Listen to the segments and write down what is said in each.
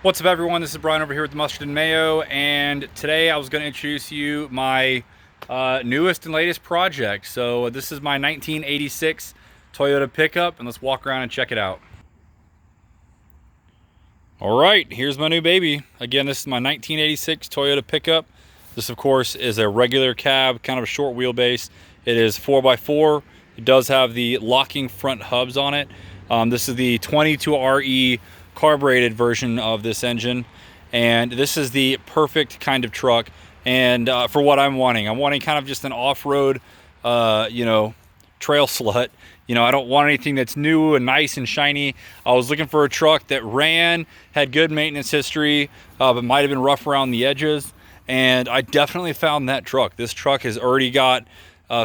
What's up, everyone? This is Brian over here with the Mustard and Mayo, and today I was going to introduce you my newest and latest project. So this is my 1986 Toyota pickup, and let's walk around and check it out. All right, here's my new baby. Again, this is my 1986 Toyota pickup. This, of course, is a regular cab, kind of a short wheelbase. It is 4x4. It does have the locking front hubs on it. This is the 22RE carbureted version of this engine, and this is the perfect kind of truck and for what I'm wanting kind of just an off-road trail slut. I don't want anything that's new and nice and shiny. I was looking for a truck that ran, had good maintenance history, but might have been rough around the edges, and I definitely found that truck. This truck has already got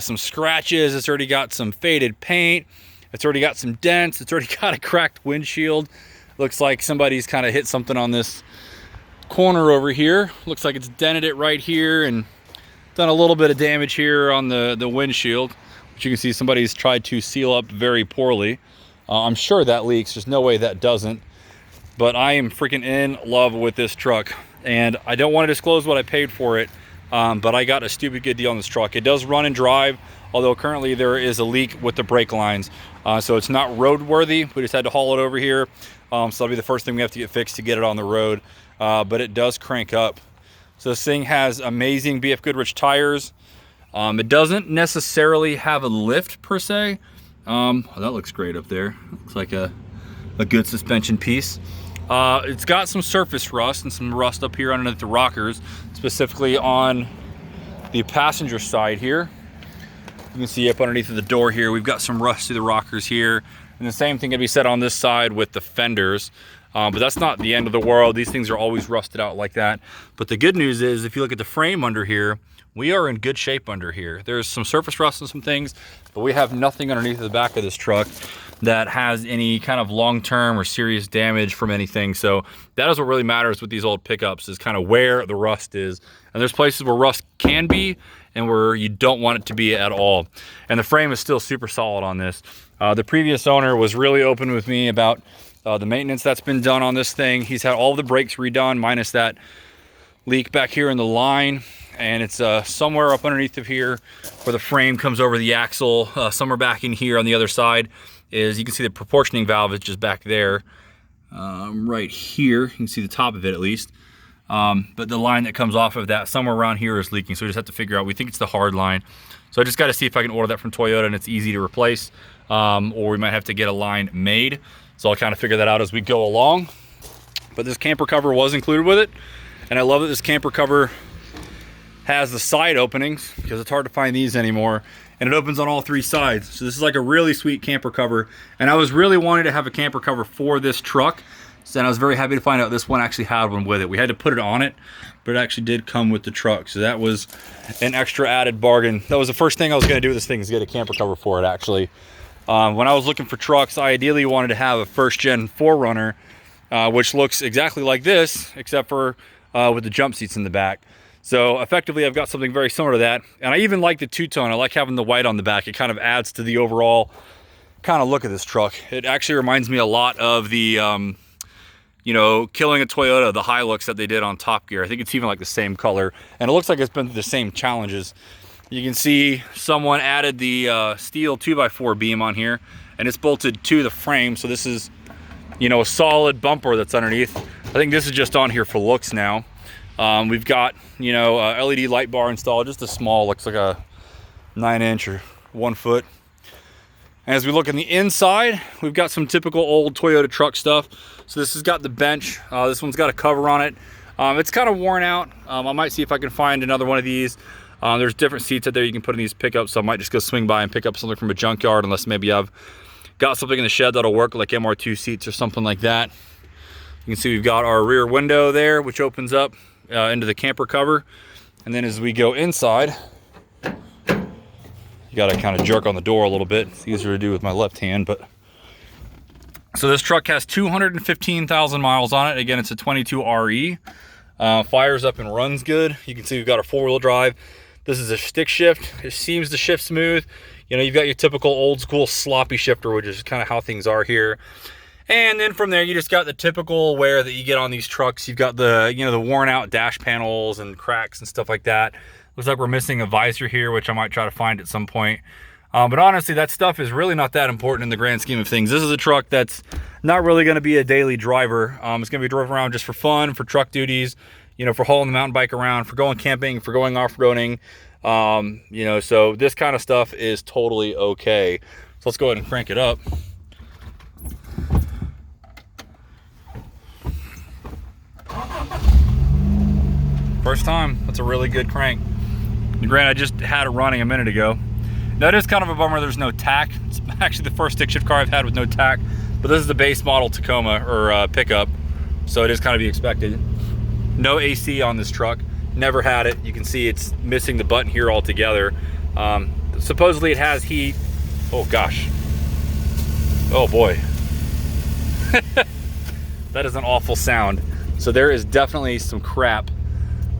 some scratches. It's already got some faded paint. It's already got some dents. It's already got a cracked windshield. Looks like somebody's kind of hit something on this corner over here. Looks like it's dented it right here and done a little bit of damage here on the windshield, which you can see somebody's tried to seal up very poorly. I'm sure that leaks. There's no way that doesn't. But I am freaking in love with this truck, and I don't want to disclose what I paid for it, but I got a stupid good deal on this truck. It does run and drive, although currently there is a leak with the brake lines. So it's not roadworthy. We just had to haul it over here. So that'll be the first thing we have to get fixed to get it on the road. But it does crank up. So this thing has amazing BF Goodrich tires. It doesn't necessarily have a lift per se. Oh, that looks great up there. Looks like a good suspension piece. It's got some surface rust and some rust up here underneath the rockers, specifically on the passenger side here. You can see up underneath of the door here, we've got some rust through the rockers here. And the same thing can be said on this side with the fenders. But that's not the end of the world. These things are always rusted out like that. But the good news is, if you look at the frame under here, we are in good shape under here. There's some surface rust and some things, but we have nothing underneath the back of this truck that has any kind of long-term or serious damage from anything. So that is what really matters with these old pickups, is kind of where the rust is. And there's places where rust can be and where you don't want it to be at all. And the frame is still super solid on this. The previous owner was really open with me about the maintenance that's been done on this thing. He's had all the brakes redone, minus that leak back here in the line. And it's somewhere up underneath of here where the frame comes over the axle. Somewhere back in here on the other side is, you can see the proportioning valve is just back there. Right here, you can see the top of it at least. But the line that comes off of that, somewhere around here, is leaking. So we just have to figure out, we think it's the hard line. So I just got to see if I can order that from Toyota and it's easy to replace, or we might have to get a line made. So I'll kind of figure that out as we go along. But this camper cover was included with it. And I love that this camper cover has the side openings, because it's hard to find these anymore. And it opens on all three sides. So this is like a really sweet camper cover. And I was really wanting to have a camper cover for this truck. And I was very happy to find out this one actually had one with it. We had to put it on it, but it actually did come with the truck. So that was an extra added bargain. That was the first thing I was going to do with this thing, is get a camper cover for it, actually. When I was looking for trucks, I ideally wanted to have a first-gen 4Runner, which looks exactly like this, except for with the jump seats in the back. So effectively, I've got something very similar to that. And I even like the two-tone. I like having the white on the back. It kind of adds to the overall kind of look of this truck. It actually reminds me a lot of the Killing a Toyota, the Hilux that they did on Top Gear. I think it's even like the same color, and it looks like it's been through the same challenges. You can see someone added the steel 2x4 beam on here, and it's bolted to the frame. So this is, a solid bumper that's underneath. I think this is just on here for looks now. We've got, a LED light bar installed, just a small, looks like a 9-inch or 1 foot. As we look in the inside, we've got some typical old Toyota truck stuff. So this has got the bench. This one's got a cover on it. It's kind of worn out. I might see if I can find another one of these. There's different seats out there you can put in these pickups, so I might just go swing by and pick up something from a junkyard, unless maybe I've got something in the shed that'll work, like MR2 seats or something like that. You can see we've got our rear window there, which opens up into the camper cover. And then as we go inside, you got to kind of jerk on the door a little bit. It's easier to do with my left hand, but so this truck has 215,000 miles on it. Again, it's a 22RE. Fires up and runs good. You can see we've got a 4-wheel drive. This is a stick shift. It seems to shift smooth. You've got your typical old school sloppy shifter, which is kind of how things are here. And then from there, you just got the typical wear that you get on these trucks. You've got the, you know, the worn out dash panels and cracks and stuff like that. Looks like we're missing a visor here, which I might try to find at some point. But honestly, that stuff is really not that important in the grand scheme of things. This is a truck that's not really going to be a daily driver. It's going to be driven around just for fun, for truck duties, you know, for hauling the mountain bike around, for going camping, for going off-roading. You know, so this kind of stuff is totally okay. So let's go ahead and crank it up. First time, that's a really good crank. Granted, I just had it running a minute ago. Now it is kind of a bummer there's no tack. It's actually the first stick shift car I've had with no tack, but this is the base model Tacoma or pickup, so it is kind of be expected. No AC on this truck, never had it. You can see it's missing the button here altogether. Supposedly it has heat. Oh gosh. Oh boy. That is an awful sound. So there is definitely some crap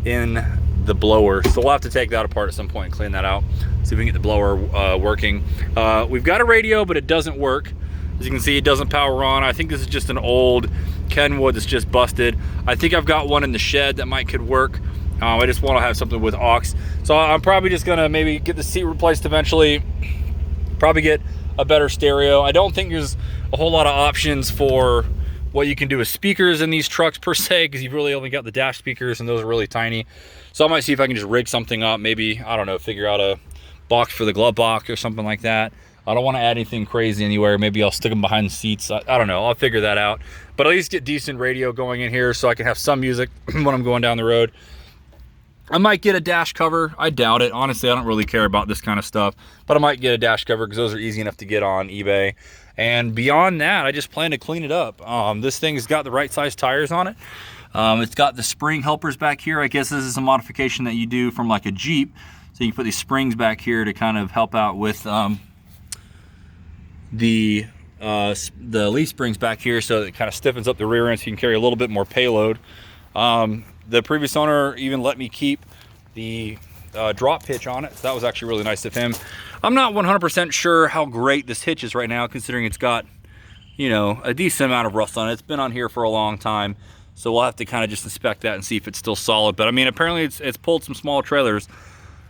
in the blower, so we'll have to take that apart at some point and clean that out, see if we can get the blower working. We've got a radio, but it doesn't work. As you can see, it doesn't power on. I think this is just an old Kenwood that's just busted. I think I've got one in the shed that could work. I just want to have something with aux, so I'm probably just gonna maybe get the seat replaced eventually, probably get a better stereo. I don't think there's a whole lot of options for what you can do with speakers in these trucks per se, because you've really only got the dash speakers and those are really tiny. So I might see if I can just rig something up, maybe, I don't know, figure out a box for the glove box or something like that. I don't want to add anything crazy anywhere. Maybe I'll stick them behind the seats. I don't know, I'll figure that out. But at least get decent radio going in here so I can have some music when I'm going down the road. I might get a dash cover. I doubt it. Honestly, I don't really care about this kind of stuff, but I might get a dash cover because those are easy enough to get on eBay. And beyond that, I just plan to clean it up. This thing's got the right size tires on it. It's got the spring helpers back here. I guess this is a modification that you do from like a Jeep. So you can put these springs back here to kind of help out with the leaf springs back here, so it kind of stiffens up the rear end so you can carry a little bit more payload. The previous owner even let me keep the drop hitch on it, so that was actually really nice of him. I'm not 100% sure how great this hitch is right now, considering it's got, you know, a decent amount of rust on it. It's been on here for a long time, so we'll have to kind of just inspect that and see if it's still solid. But I mean, apparently it's pulled some small trailers,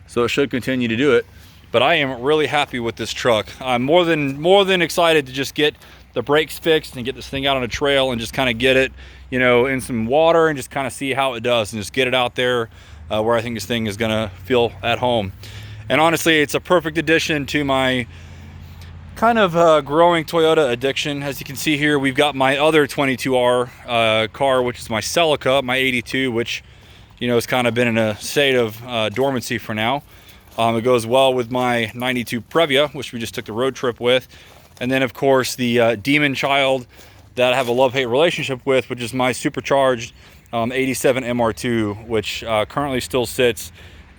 so it should continue to do it. But I am really happy with this truck. I'm more than excited to just get the brakes fixed and get this thing out on a trail and just kind of get it, you know, in some water and just kind of see how it does and just get it out there where I think this thing is gonna feel at home. And honestly, it's a perfect addition to my kind of growing Toyota addiction. As you can see here, we've got my other 22R car, which is my Celica, my 82, which, you know, has kind of been in a state of dormancy for now. It goes well with my 92 Previa, which we just took the road trip with. And then of course the demon child that I have a love-hate relationship with, which is my supercharged 87 MR2, which currently still sits.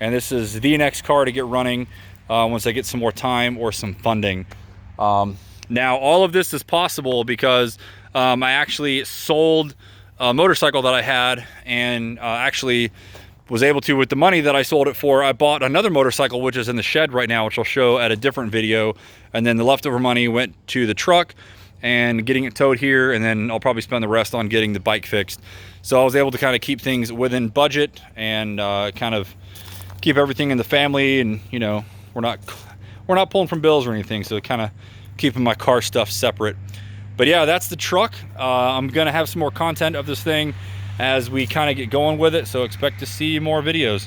And this is the next car to get running once I get some more time or some funding. Now all of this is possible because I actually sold a motorcycle that I had, and actually was able to, with the money that I sold it for, I bought another motorcycle which is in the shed right now, which I'll show at a different video. And then the leftover money went to the truck and getting it towed here, and then I'll probably spend the rest on getting the bike fixed. So I was able to kind of keep things within budget and kind of keep everything in the family, and you know, we're not pulling from bills or anything, so kind of keeping my car stuff separate. But yeah, that's the truck. I'm gonna have some more content of this thing as we kind of get going with it, so expect to see more videos.